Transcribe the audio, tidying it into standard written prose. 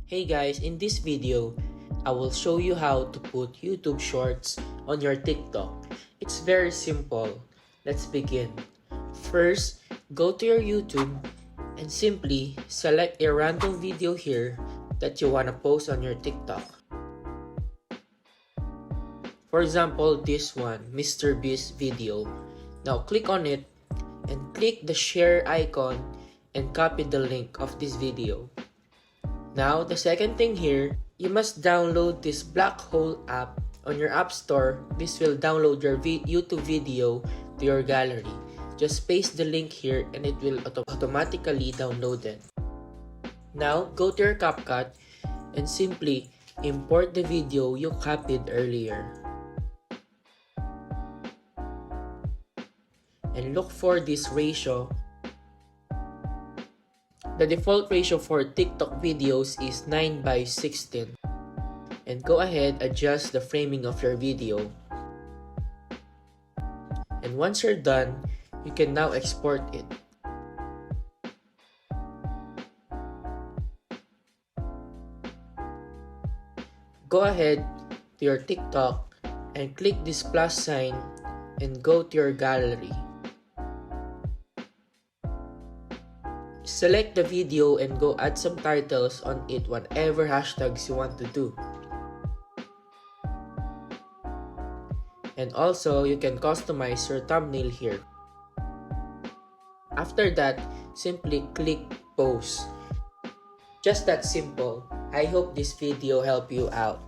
Hey guys, in this video, I will show you how to put YouTube Shorts on your TikTok. It's very simple. Let's begin. First, go to your YouTube and simply select a random video here that you want to post on your TikTok. For example, this one, Mr. Beast video. Now click on it and click the share icon and copy the link of this video. Now, the second thing here, you must download this Black Hole app on your app store. This will download your YouTube video to your gallery. Just paste the link here and it will automatically download it. Now, go to your CapCut and simply import the video you copied earlier. And look for this ratio. The default ratio for TikTok videos is 9:16. And go ahead, adjust the framing of your video. And once you're done, you can now export it. Go ahead to your TikTok and click this plus sign and go to your gallery. Select the video and go add some titles on it, whatever hashtags you want to do. And also, you can customize your thumbnail here. After that, simply click post. Just that simple. I hope this video helped you out.